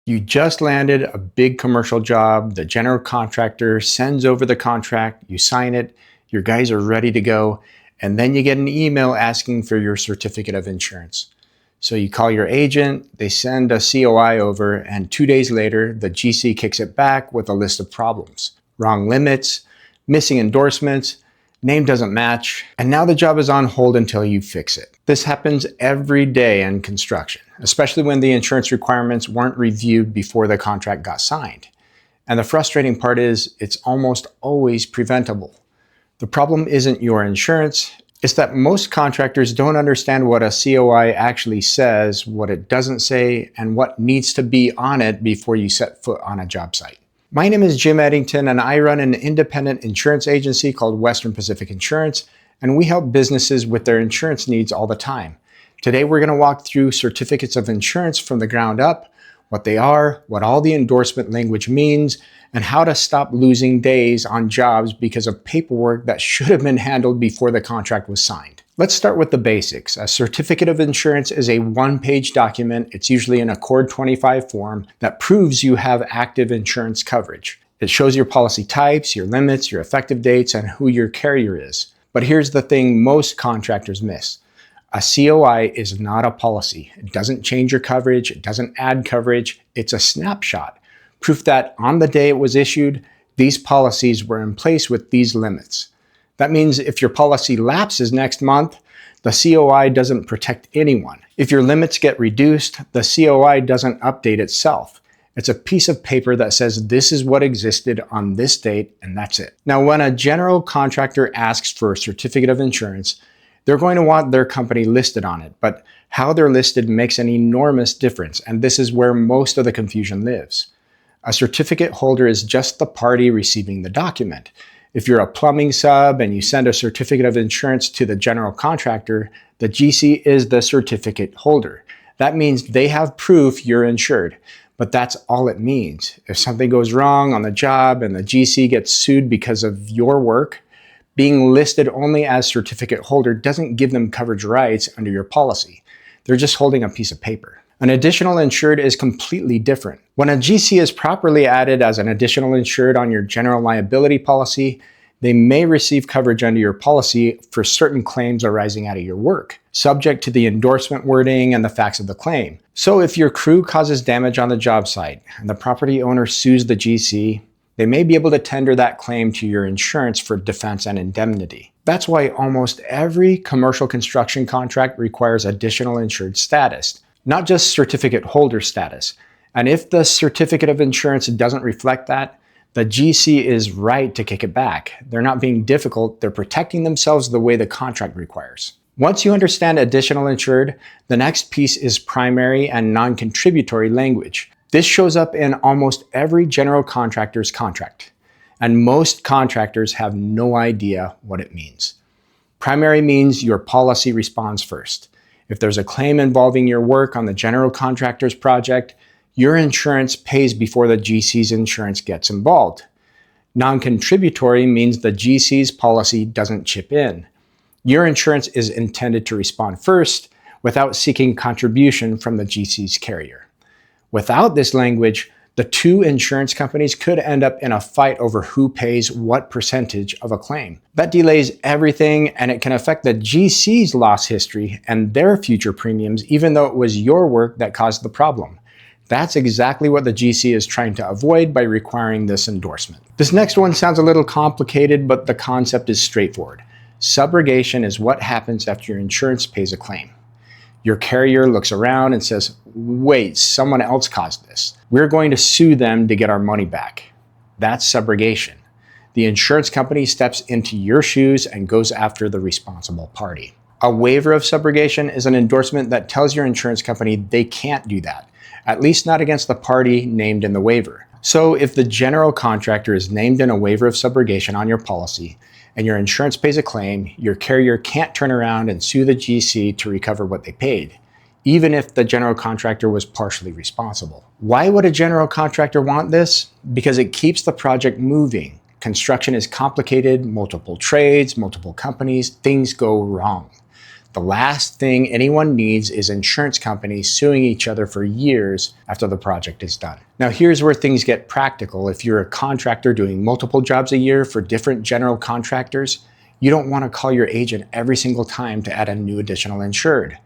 You just landed a big commercial job. The general contractor sends over the contract, you sign it, your guys are ready to go, and then you get an email asking for your certificate of insurance. So you call your agent, they send a COI over, and 2 days later, the GC kicks it back with a list of problems. Wrong limits, missing endorsements, name doesn't match, and now the job is on hold until you fix it. This happens every day in construction, especially when the insurance requirements weren't reviewed before the contract got signed. And the frustrating part is it's almost always preventable. The problem isn't your insurance, it's that most contractors don't understand what a COI actually says, what it doesn't say, and what needs to be on it before you set foot on a job site. My name is Jim Eddington, and I run an independent insurance agency called Western Pacific Insurance, and we help businesses with their insurance needs all the time. Today, we're going to walk through certificates of insurance from the ground up, what they are, what all the endorsement language means, and how to stop losing days on jobs because of paperwork that should have been handled before the contract was signed. Let's start with the basics. A certificate of insurance is a one-page document. It's usually an Accord 25 form that proves you have active insurance coverage. It shows your policy types, your limits, your effective dates, and who your carrier is. But here's the thing most contractors miss. A COI is not a policy. It doesn't change your coverage. It doesn't add coverage. It's a snapshot. Proof that on the day it was issued, these policies were in place with these limits. That means if your policy lapses next month, the COI doesn't protect anyone. If your limits get reduced, the COI doesn't update itself. It's a piece of paper that says this is what existed on this date, and that's it. Now, when a general contractor asks for a certificate of insurance, they're going to want their company listed on it, but how they're listed makes an enormous difference, and this is where most of the confusion lives. A certificate holder is just the party receiving the document. If you're a plumbing sub and you send a certificate of insurance to the general contractor, the GC is the certificate holder. That means they have proof you're insured, but that's all it means. If something goes wrong on the job and the GC gets sued because of your work, being listed only as certificate holder doesn't give them coverage rights under your policy. They're just holding a piece of paper. An additional insured is completely different. When a GC is properly added as an additional insured on your general liability policy, they may receive coverage under your policy for certain claims arising out of your work, subject to the endorsement wording and the facts of the claim. So if your crew causes damage on the job site and the property owner sues the GC, they may be able to tender that claim to your insurance for defense and indemnity. That's why almost every commercial construction contract requires additional insured status, not just certificate holder status. And if the certificate of insurance doesn't reflect that, the GC is right to kick it back. They're not being difficult, they're protecting themselves the way the contract requires. Once you understand additional insured, the next piece is primary and non-contributory language. This shows up in almost every general contractor's contract, and most contractors have no idea what it means. Primary means your policy responds first. If there's a claim involving your work on the general contractor's project, your insurance pays before the GC's insurance gets involved. Non-contributory means the GC's policy doesn't chip in. Your insurance is intended to respond first without seeking contribution from the GC's carrier. Without this language, the two insurance companies could end up in a fight over who pays what percentage of a claim. That delays everything, and it can affect the GC's loss history and their future premiums, even though it was your work that caused the problem. That's exactly what the GC is trying to avoid by requiring this endorsement. This next one sounds a little complicated, but the concept is straightforward. Subrogation is what happens after your insurance pays a claim. Your carrier looks around and says, wait, someone else caused this. We're going to sue them to get our money back. That's subrogation. The insurance company steps into your shoes and goes after the responsible party. A waiver of subrogation is an endorsement that tells your insurance company they can't do that, at least not against the party named in the waiver. So if the general contractor is named in a waiver of subrogation on your policy, and your insurance pays a claim, your carrier can't turn around and sue the GC to recover what they paid, even if the general contractor was partially responsible. Why would a general contractor want this? Because it keeps the project moving. Construction is complicated, multiple trades, multiple companies, things go wrong. The last thing anyone needs is insurance companies suing each other for years after the project is done. Now, here's where things get practical. If you're a contractor doing multiple jobs a year for different general contractors, you don't want to call your agent every single time to add a new additional insured,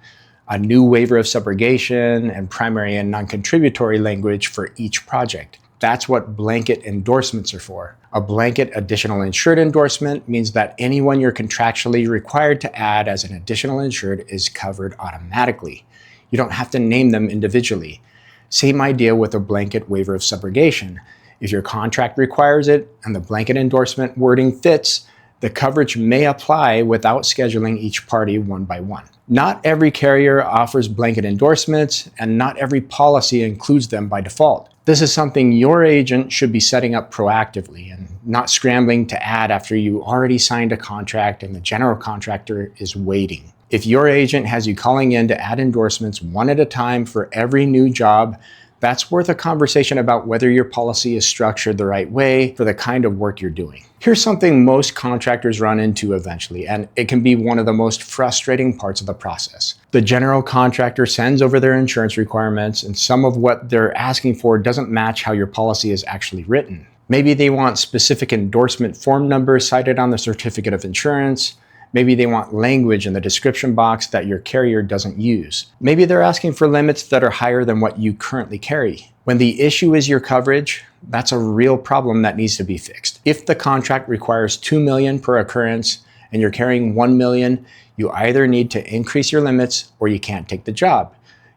a new waiver of subrogation, and primary and non-contributory language for each project. That's what blanket endorsements are for. A blanket additional insured endorsement means that anyone you're contractually required to add as an additional insured is covered automatically. You don't have to name them individually. Same idea with a blanket waiver of subrogation. If your contract requires it and the blanket endorsement wording fits, the coverage may apply without scheduling each party one by one. Not every carrier offers blanket endorsements, and not every policy includes them by default. This is something your agent should be setting up proactively and not scrambling to add after you already signed a contract and the general contractor is waiting. If your agent has you calling in to add endorsements one at a time for every new job, that's worth a conversation about whether your policy is structured the right way for the kind of work you're doing. Here's something most contractors run into eventually, and it can be one of the most frustrating parts of the process. The general contractor sends over their insurance requirements, and some of what they're asking for doesn't match how your policy is actually written. Maybe they want specific endorsement form numbers cited on the certificate of insurance. Maybe they want language in the description box that your carrier doesn't use. Maybe they're asking for limits that are higher than what you currently carry. When the issue is your coverage, that's a real problem that needs to be fixed. If the contract requires $2 million per occurrence and you're carrying $1 million, you either need to increase your limits or you can't take the job.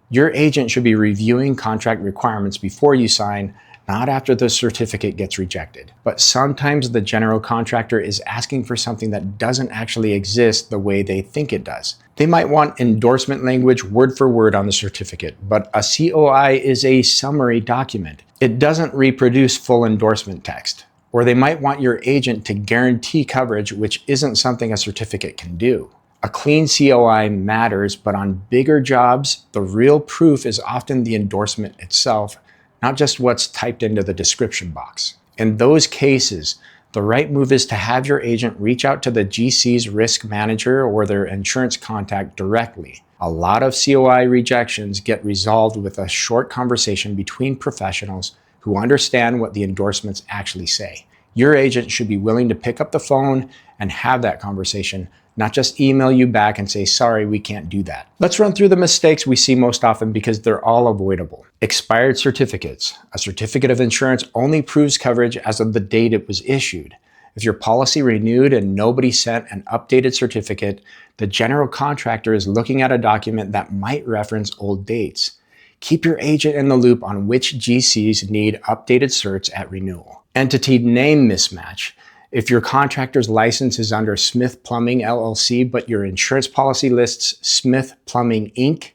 Your agent should be reviewing contract requirements before you sign, not after the certificate gets rejected. But sometimes the general contractor is asking for something that doesn't actually exist the way they think it does. They might want endorsement language word for word on the certificate, but a COI is a summary document. It doesn't reproduce full endorsement text. Or they might want your agent to guarantee coverage, which isn't something a certificate can do. A clean COI matters, but on bigger jobs, the real proof is often the endorsement itself, not just what's typed into the description box. In those cases, the right move is to have your agent reach out to the GC's risk manager or their insurance contact directly. A lot of COI rejections get resolved with a short conversation between professionals who understand what the endorsements actually say. Your agent should be willing to pick up the phone and have that conversation, not just email you back and say, sorry, we can't do that. Let's run through the mistakes we see most often because they're all avoidable. Expired certificates. A certificate of insurance only proves coverage as of the date it was issued. If your policy renewed and nobody sent an updated certificate, the general contractor is looking at a document that might reference old dates. Keep your agent in the loop on which GCs need updated certs at renewal. Entity name mismatch. If your contractor's license is under Smith Plumbing LLC, but your insurance policy lists Smith Plumbing Inc.,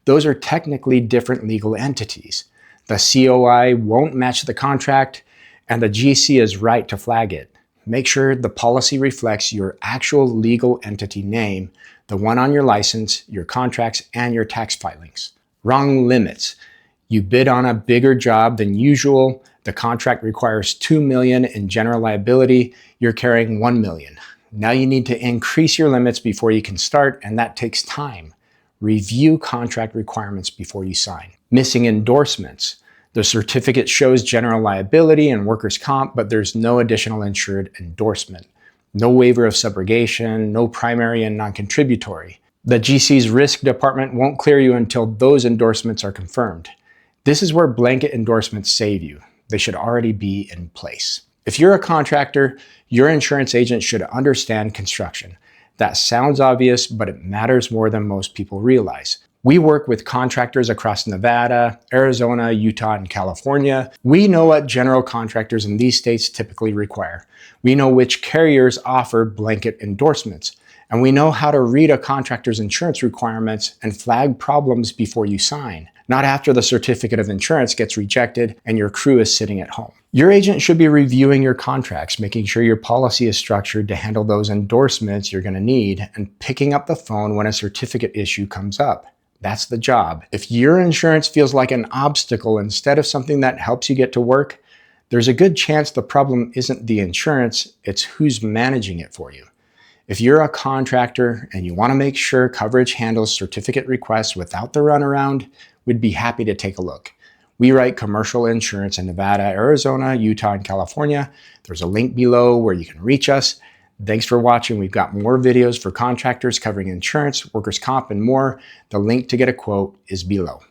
those are technically different legal entities. The COI won't match the contract, and the GC is right to flag it. Make sure the policy reflects your actual legal entity name, the one on your license, your contracts, and your tax filings. Wrong limits. You bid on a bigger job than usual. The contract requires $2 million in general liability. You're carrying $1 million. Now you need to increase your limits before you can start, and that takes time. Review contract requirements before you sign. Missing endorsements. The certificate shows general liability and workers' comp, but there's no additional insured endorsement. No waiver of subrogation, no primary and non-contributory. The GC's risk department won't clear you until those endorsements are confirmed. This is where blanket endorsements save you. They should already be in place. If you're a contractor, your insurance agent should understand construction. That sounds obvious, but it matters more than most people realize. We work with contractors across Nevada, Arizona, Utah, and California. We know what general contractors in these states typically require. We know which carriers offer blanket endorsements. And we know how to read a contractor's insurance requirements and flag problems before you sign, not after the certificate of insurance gets rejected and your crew is sitting at home. Your agent should be reviewing your contracts, making sure your policy is structured to handle those endorsements you're going to need, and picking up the phone when a certificate issue comes up. That's the job. If your insurance feels like an obstacle instead of something that helps you get to work, there's a good chance the problem isn't the insurance, it's who's managing it for you. If you're a contractor and you want to make sure coverage handles certificate requests without the runaround, we'd be happy to take a look. We write commercial insurance in Nevada, Arizona, Utah, and California. There's a link below where you can reach us. Thanks for watching. We've got more videos for contractors covering insurance, workers' comp, and more. The link to get a quote is below.